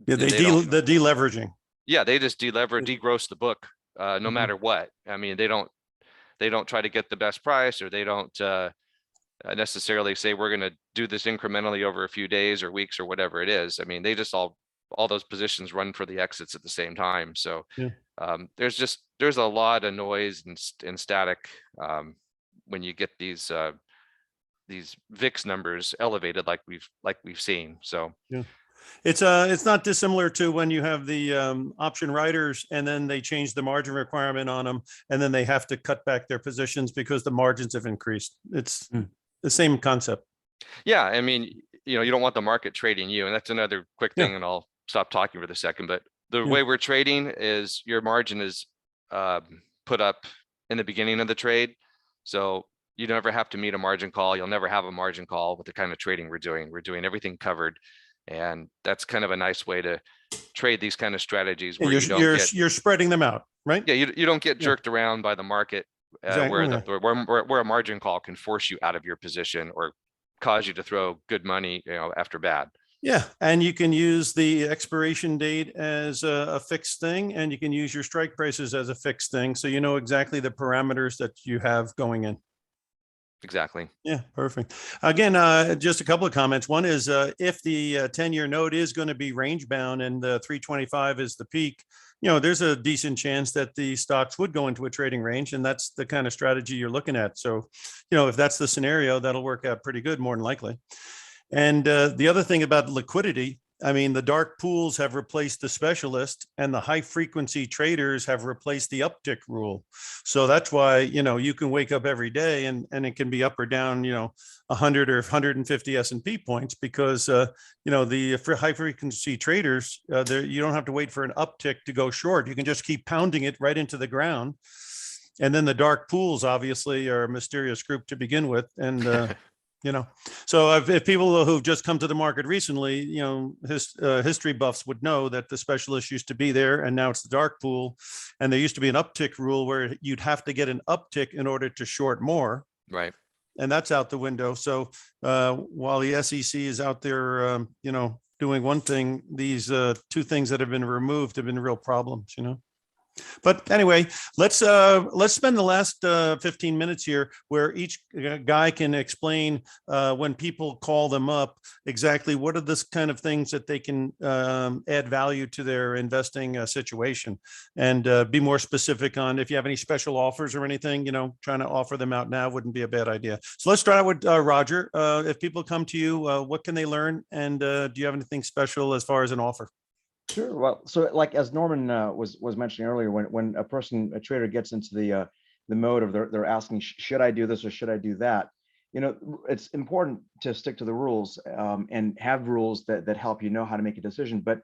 deleveraging. Yeah, they just degross the book, no matter what. I mean, they don't try to get the best price, or they don't necessarily say we're going to do this incrementally over a few days or weeks or whatever it is. I mean, they just all those positions run for the exits at the same time. So there's a lot of noise and static when you get these VIX numbers elevated like we've seen. So it's not dissimilar to when you have the option writers and then they change the margin requirement on them, and then they have to cut back their positions because the margins have increased. It's the same concept. Yeah, I mean, you don't want the market trading you, and that's another quick thing, and I'll stop talking for the second. But the way we're trading is your margin is put up in the beginning of the trade, so you never have to meet a margin call. You'll never have a margin call with the kind of trading we're doing. We're doing everything covered, and that's kind of a nice way to trade these kind of strategies where you're spreading them out, right? Yeah, you don't get jerked around by the market, where a margin call can force you out of your position or cause you to throw good money, after bad. Yeah, and you can use the expiration date as a fixed thing, and you can use your strike prices as a fixed thing, so you know exactly the parameters that you have going in. Exactly. Yeah, perfect. Again, just a couple of comments. One is if the 10-year note is going to be range bound and the 325 is the peak, there's a decent chance that the stocks would go into a trading range, and that's the kind of strategy you're looking at. So, if that's the scenario, that'll work out pretty good, more than likely. And the other thing about liquidity, I mean, the dark pools have replaced the specialist, and the high frequency traders have replaced the uptick rule. So that's why, you can wake up every day and it can be up or down, 100 or 150 S&P points, because, the high frequency traders, you don't have to wait for an uptick to go short. You can just keep pounding it right into the ground. And then the dark pools obviously are a mysterious group to begin with. And, so if people who've just come to the market recently, history buffs would know that the specialist used to be there, and now it's the dark pool. And there used to be an uptick rule where you'd have to get an uptick in order to short more. Right. And that's out the window. So while the SEC is out there, doing one thing, these two things that have been removed have been real problems, But anyway, let's spend the last 15 minutes here where each guy can explain when people call them up exactly what are the kind of things that they can add value to their investing situation, and be more specific on if you have any special offers or anything, trying to offer them out now wouldn't be a bad idea. So let's start out with Roger. If people come to you, what can they learn? And do you have anything special as far as an offer? Sure. Well, so like as Norman was mentioning earlier, when a trader gets into the mode of they're asking, should I do this or should I do that? It's important to stick to the rules and have rules that help you know how to make a decision. But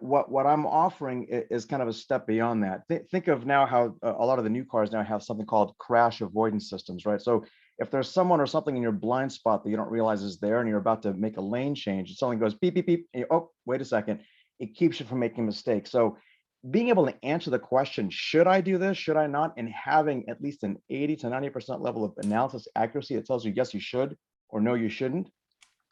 what I'm offering is kind of a step beyond that. Think of now how a lot of the new cars now have something called crash avoidance systems, right? So if there's someone or something in your blind spot that you don't realize is there and you're about to make a lane change, and something goes beep, beep, beep, and oh, wait a second. It keeps you from making mistakes. So being able to answer the question, should I do this, should I not, and having at least an 80 to 90% level of analysis accuracy that tells you, yes, you should, or no, you shouldn't,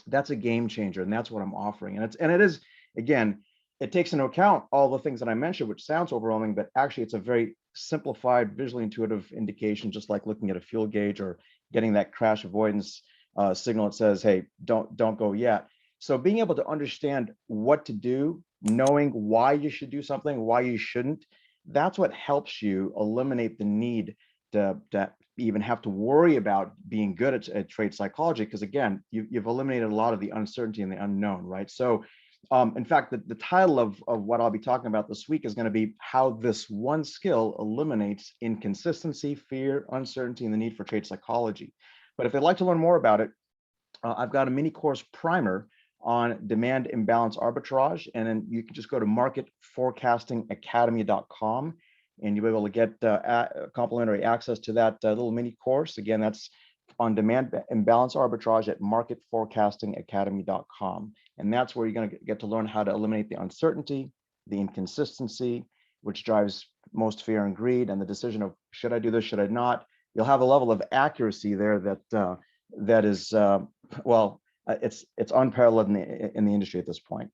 that's a game changer. And that's what I'm offering. And it is, again, it takes into account all the things that I mentioned, which sounds overwhelming, but actually it's a very simplified, visually intuitive indication, just like looking at a fuel gauge or getting that crash avoidance signal that says, hey, don't go yet. So being able to understand what to do, knowing why you should do something, why you shouldn't, that's what helps you eliminate the need to even have to worry about being good at trade psychology. Because again, you've eliminated a lot of the uncertainty and the unknown, right? So in fact, the title of what I'll be talking about this week is going to be how this one skill eliminates inconsistency, fear, uncertainty, and the need for trade psychology. But if they'd like to learn more about it, I've got a mini course primer on demand imbalance arbitrage, and then you can just go to marketforecastingacademy.com and you'll be able to get complimentary access to that little mini course. Again, that's on demand imbalance arbitrage at marketforecastingacademy.com. And that's where you're going to get to learn how to eliminate the uncertainty, the inconsistency, which drives most fear and greed, and the decision of should I do this, should I not. You'll have a level of accuracy there that is it's unparalleled in the industry at this point.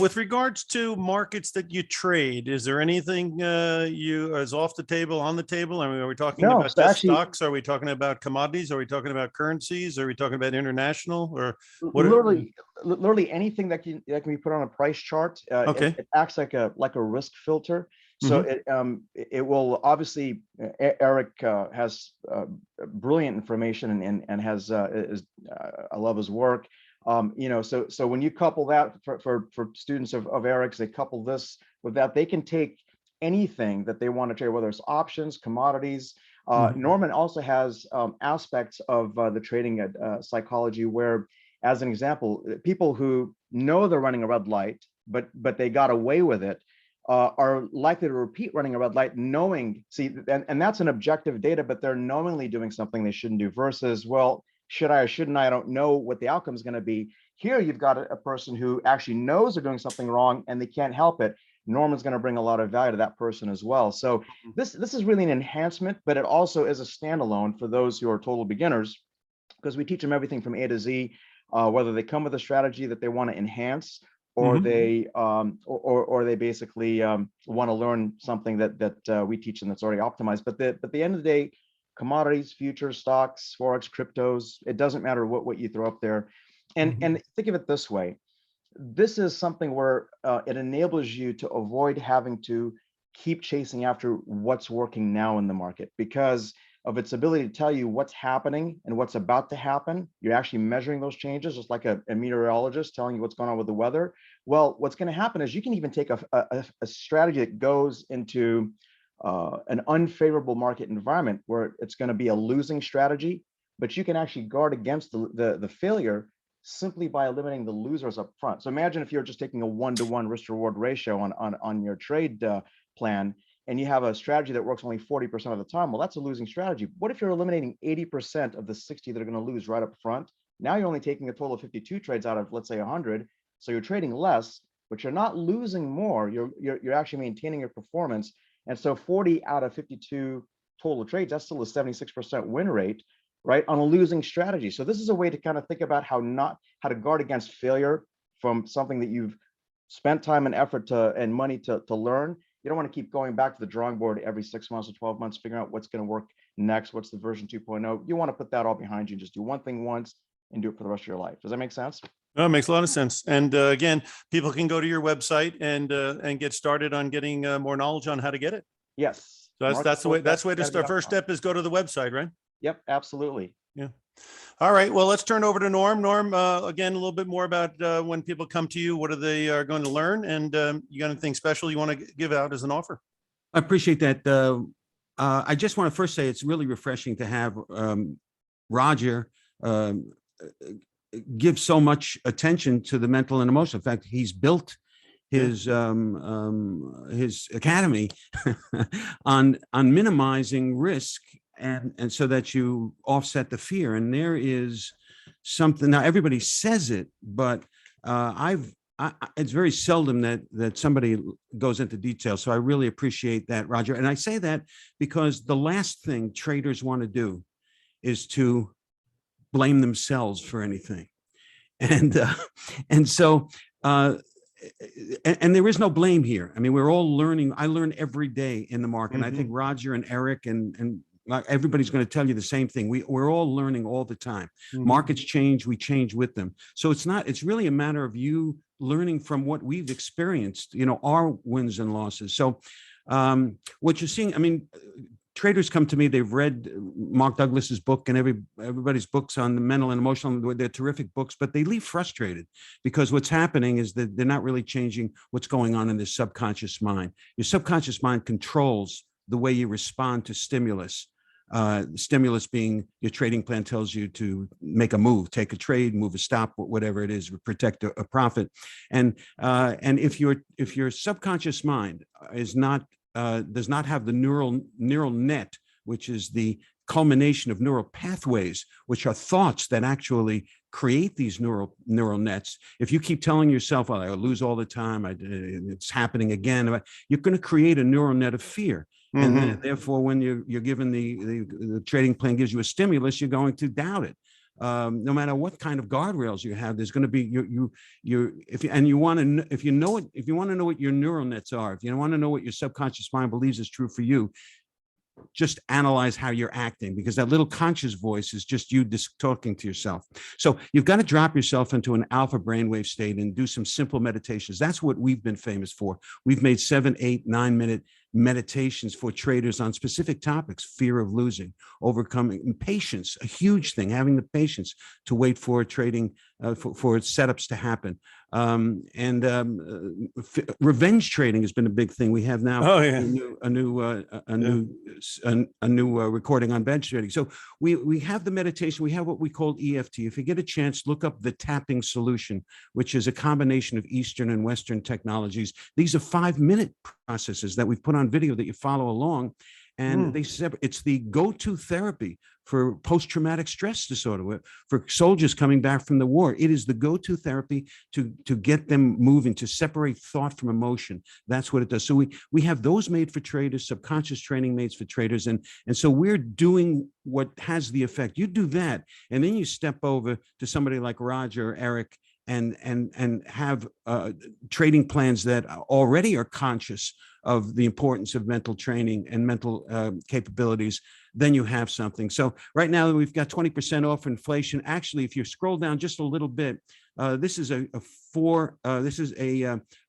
With regards to markets that you trade, is there anything is off the table, on the table? I mean, are we talking about just stocks? Are we talking about commodities? Are we talking about currencies? Are we talking about international? Or what? Literally anything that can be put on a price chart. Okay. It acts like a risk filter. So it will obviously. Erik has brilliant information and has I love his work. So when you couple that for students of Erik's, they couple this with that, they can take anything that they want to trade, whether it's options, commodities. Norman also has aspects of the trading psychology where, as an example, people who know they're running a red light, but they got away with it, are likely to repeat running a red light, knowing, and that's an objective data, but they're knowingly doing something they shouldn't do versus, well, should I or shouldn't I don't know what the outcome is going to be. Here, you've got a person who actually knows they're doing something wrong and they can't help it. Norman's going to bring a lot of value to that person as well. So this is really an enhancement, but it also is a standalone for those who are total beginners, because we teach them everything from A to Z, whether they come with a strategy that they want to enhance, or they basically want to learn something that we teach them that's already optimized. But at the end of the day, commodities, futures, stocks, forex, cryptos, it doesn't matter what you throw up there. And think of it this way. This is something where it enables you to avoid having to keep chasing after what's working now in the market, because of its ability to tell you what's happening and what's about to happen. You're actually measuring those changes, just like a meteorologist telling you what's going on with the weather. Well, what's going to happen is you can even take a strategy that goes into an unfavorable market environment where it's going to be a losing strategy, but you can actually guard against the failure simply by eliminating the losers up front. So imagine if you're just taking a 1-to-1 risk reward ratio on your trade plan, and you have a strategy that works only 40% of the time. Well, that's a losing strategy. What if you're eliminating 80% of the 60 that are going to lose right up front? Now you're only taking a total of 52 trades out of, let's say, 100. So you're trading less, but you're not losing more. You're actually maintaining your performance. And so 40 out of 52 total trades, that's still a 76% win rate, right, on a losing strategy. So this is a way to kind of think about how to guard against failure from something that you've spent time and effort and money to learn, You don't want to keep going back to the drawing board every 6 months or 12 months, figuring out what's going to work next, what's the version 2.0. You want to put that all behind you and just do one thing once and do it for the rest of your life. Does that make sense? No, it makes a lot of sense. And again, people can go to your website and get started on getting more knowledge on how to get it. Yes. So that's the way. That's the way to start. First step is go to the website, right? Yep, absolutely. Yeah. All right. Well, let's turn over to Norm. Norm, again, a little bit more about when people come to you, what are they going to learn, and you got anything special you want to give out as an offer? I appreciate that. I just want to first say it's really refreshing to have Roger give so much attention to the mental and emotional. In fact, he's built his academy on minimizing risk and so that you offset the fear. And there is something, now everybody says it, but it's very seldom that somebody goes into detail. So I really appreciate that, Roger. And I say that because the last thing traders want to do is to blame themselves for anything. And so there is no blame here. I mean, we're all learning. I learn every day in the market. And I think Roger and Erik and everybody's going to tell you the same thing. We're all learning all the time. Markets change, we change with them. So it's really a matter of you learning from what we've experienced, our wins and losses. So what you're seeing, I mean, traders come to me, they've read Mark Douglas's book and everybody's books on the mental and emotional. They're terrific books, but they leave frustrated because what's happening is that they're not really changing what's going on in their subconscious mind. Your subconscious mind controls the way you respond to stimulus. Stimulus being your trading plan tells you to make a move, take a trade, move a stop, whatever it is, protect a profit. And if your subconscious mind is not does not have the neural net, which is the culmination of neural pathways, which are thoughts that actually create these neural nets. If you keep telling yourself, well, I lose all the time, it's happening again, you're going to create a neural net of fear. And therefore, when you're given the trading plan gives you a stimulus, you're going to doubt it. No matter what kind of guardrails you have, there's going to be if you want to know what your neural nets are, if you want to know what your subconscious mind believes is true for you, just analyze how you're acting, because that little conscious voice is just you just talking to yourself. So you've got to drop yourself into an alpha brainwave state and do some simple meditations. That's what we've been famous for. We've made 7, 8, 9-minute meditations for traders on specific topics: fear of losing, overcoming patience, a huge thing, having the patience to wait for trading, for setups to happen. Revenge trading has been a big thing. We have now a new recording on bench trading. So we have the meditation. We have what we call EFT. If you get a chance, look up the tapping solution, which is a combination of Eastern and Western technologies. These are 5-minute processes that we've put on video that you follow along. And it's the go-to therapy for post-traumatic stress disorder, for soldiers coming back from the war. It is the go-to therapy to get them moving, to separate thought from emotion. That's what it does. So we have those made for traders, subconscious training made for traders. And so we're doing what has the effect. You do that, and then you step over to somebody like Roger or Erik and have trading plans that already are conscious of the importance of mental training and mental capabilities. Then you have something. So right now we've got 20% off inflation. Actually, if you scroll down just a little bit, this is a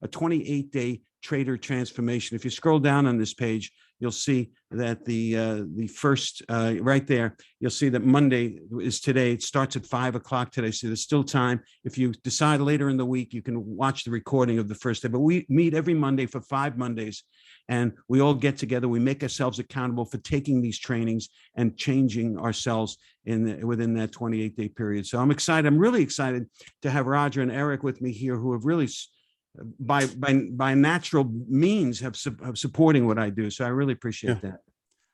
28-day trader transformation. If you scroll down on this page, you'll see that the first right there, you'll see that Monday is today. It starts at 5 o'clock today. So there's still time. If you decide later in the week, you can watch the recording of the first day. But we meet every Monday for 5 Mondays, and we all get together. We make ourselves accountable for taking these trainings and changing ourselves within that 28-day period. So I'm excited. I'm really excited to have Roger and Erik with me here, who have really by natural means have supporting what I do. So I really appreciate that.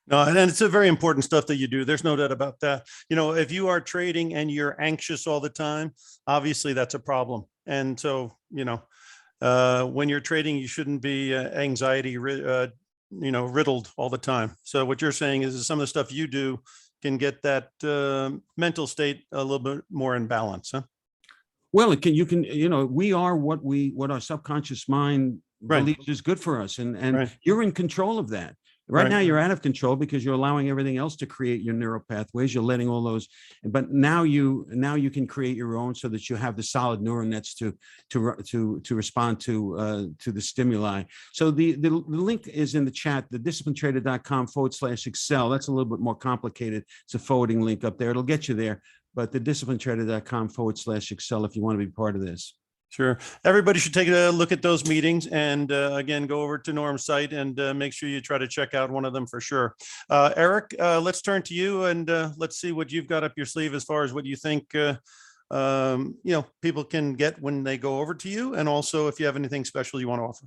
No, and it's a very important stuff that you do. There's no doubt about that. If you are trading and you're anxious all the time, obviously that's a problem. And so, when you're trading, you shouldn't be anxiety, riddled all the time. So what you're saying is some of the stuff you do can get that mental state a little bit more in balance, huh? Well, we are what our subconscious mind believes is good for us. And Right. you're in control of that. Right Right. now, you're out of control because you're allowing everything else to create your neural pathways. You're letting all those, but now you can create your own so that you have the solid neural nets to respond to the stimuli. So the link is in the chat, the disciplinetrader.com/Excel. That's a little bit more complicated. It's a forwarding link up there. It'll get you there, but the disciplinetrader.com/Excel if you want to be part of this. Sure. Everybody should take a look at those meetings and again, go over to Norm's site and make sure you try to check out one of them for sure. Erik, let's turn to you and let's see what you've got up your sleeve as far as what you think people can get when they go over to you, and also if you have anything special you want to offer.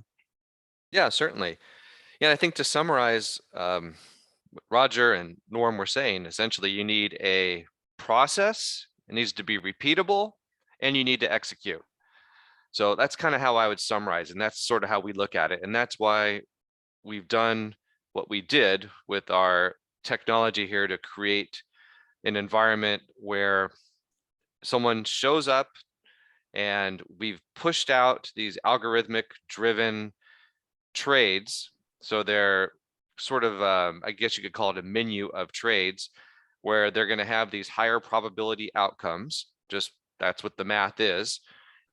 Yeah, certainly. Yeah, I think to summarize what Roger and Norm were saying, essentially you need a process, it needs to be repeatable, and you need to execute. So that's kind of how I would summarize, and that's sort of how we look at it. And that's why we've done what we did with our technology here to create an environment where someone shows up and we've pushed out these algorithmic driven trades. So they're sort of, I guess you could call it a menu of trades where they're going to have these higher probability outcomes. Just that's what the math is.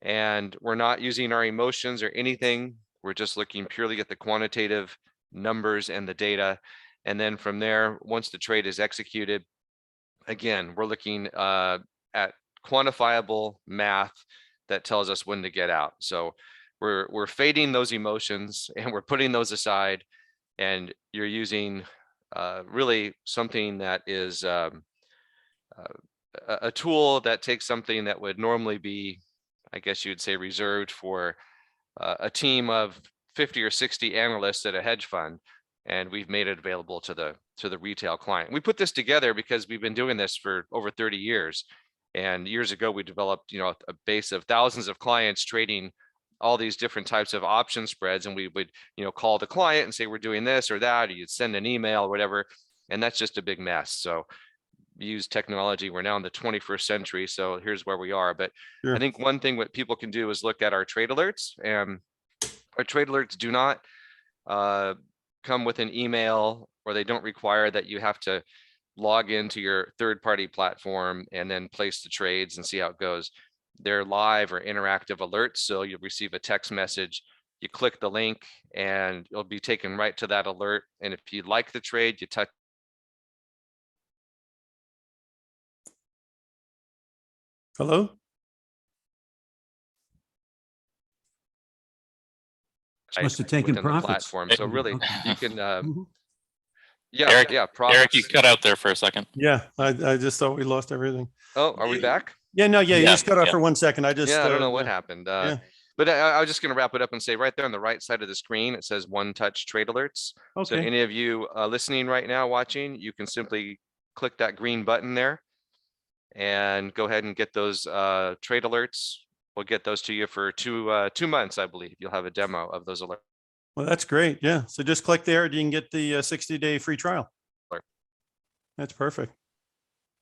And we're not using our emotions or anything. We're just looking purely at the quantitative numbers and the data. And then from there, once the trade is executed, again, we're looking at quantifiable math that tells us when to get out. So we're fading those emotions and we're putting those aside, and you're using really something that is a tool that takes something that would normally be, I guess you would say, reserved for a team of 50 or 60 analysts at a hedge fund, and we've made it available to the retail client. We put this together because we've been doing this for over 30 years, and years ago we developed a base of thousands of clients trading all these different types of option spreads, and we would call the client and say we're doing this or that, or you'd send an email or whatever, and that's just a big mess. So use technology. We're now in the 21st century, so here's where we are. But Sure. I think one thing what people can do is look at our trade alerts, and our trade alerts do not come with an email, or they don't require that you have to log into your third-party platform and then place the trades and see how it goes. They're live or interactive alerts, so you'll receive a text message, you click the link and you'll be taken right to that alert, and if you like the trade, you touch. Hello? Must have taken within the profits. platform. So really, you can, Eric, profits. Erik, you cut out there for a second. Yeah, I just thought we lost everything. Oh, are we back? Yeah, no, you Yeah, just cut off yeah. for 1 second. I I don't know what yeah. happened. Yeah. But I was just going to wrap it up and say right there on the right side of the screen, it says one touch trade alerts. So Okay. any of you listening right now, watching, you can simply click that green button there and go ahead and get those trade alerts. We'll get those to you for 2 months, I believe. You'll have a demo of those alerts. Well, that's great. Yeah. So just click there and you can get the 60-day free trial. That's perfect.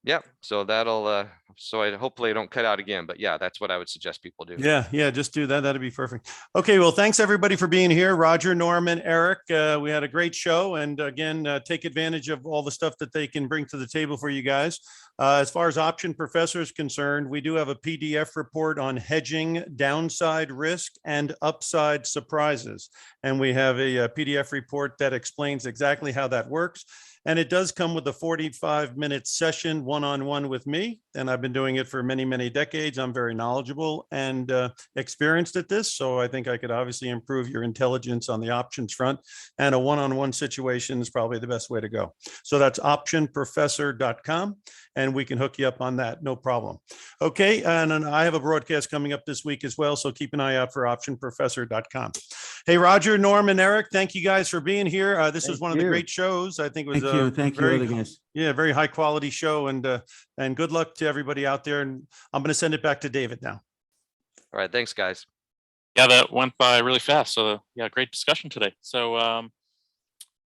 Yeah, so that'll so I hopefully I don't cut out again, but yeah, that's what I would suggest people do. Yeah, just do that. That'd be perfect. Okay, well, thanks everybody for being here. Roger, Norman, Erik, we had a great show, and again, take advantage of all the stuff that they can bring to the table for you guys. As far as Option Professor is concerned, we do have a PDF report on hedging downside risk and upside surprises, and we have a PDF report that explains exactly how that works. And it does come with a 45-minute session one-on-one with me. And I've been doing it for many, many decades. I'm very knowledgeable and experienced at this. So I think I could obviously improve your intelligence on the options front. And a one-on-one situation is probably the best way to go. So that's optionprofessor.com. And we can hook you up on that. No problem. Okay. And then I have a broadcast coming up this week as well. So keep an eye out for optionprofessor.com. Hey, Roger, Norm, and Erik, thank you guys for being here. This was one of the great shows. I think it was Thank you, guys. Yeah, very high quality show, and good luck to everybody out there. And I'm going to send it back to David now. All right, thanks, guys. Yeah, that went by really fast. So yeah, great discussion today. So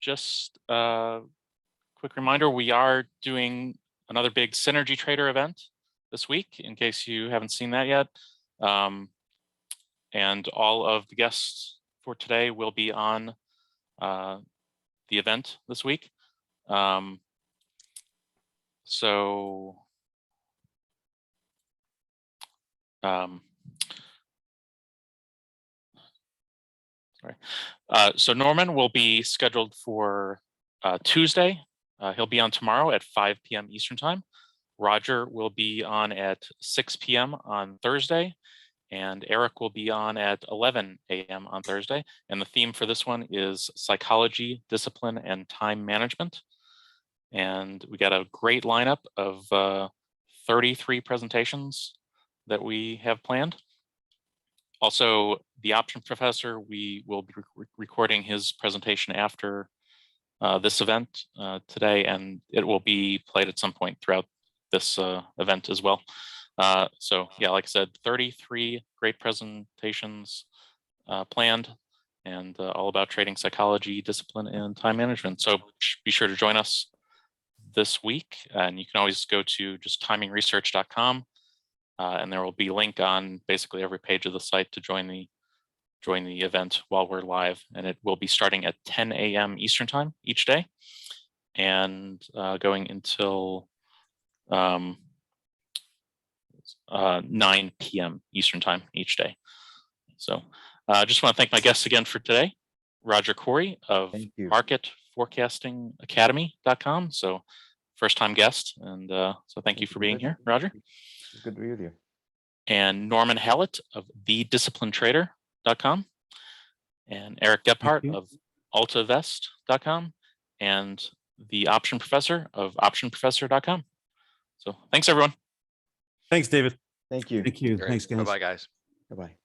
just a quick reminder, we are doing another big Synergy Trader event this week, in case you haven't seen that yet. And all of the guests for today will be on the event this week. So Norman will be scheduled for Tuesday. He'll be on tomorrow at 5 p.m. Eastern time. Roger will be on at 6 p.m. on Thursday, and Eric will be on at 11 a.m. on Thursday. And the theme for this one is psychology, discipline, and time management. And we got a great lineup of 33 presentations that we have planned. Also, the option professor, we will be recording his presentation after this event today, and it will be played at some point throughout this event as well. So yeah, like I said, 33 great presentations planned, and all about trading psychology, discipline, and time management. So be sure to join us this week, and you can always go to just TimingResearch.com. And there will be a link on basically every page of the site to join the event while we're live. And it will be starting at 10 a.m. Eastern time each day, and going until 9 p.m. Eastern time each day. So I just want to thank my guests again for today. Roger Khoury of MarketForecastingAcademy.com. So first time guest. And so thank you for being here, Roger. It's good to be with you. And Norman Hallett of TheDisciplineTrader.com, and Erik Gebhard of AltaVest.com, and the Option Professor of OptionProfessor.com. So thanks, everyone. Thanks, David. Thank you. Thank you. Great. Thanks, guys. Bye-bye, guys. Bye-bye.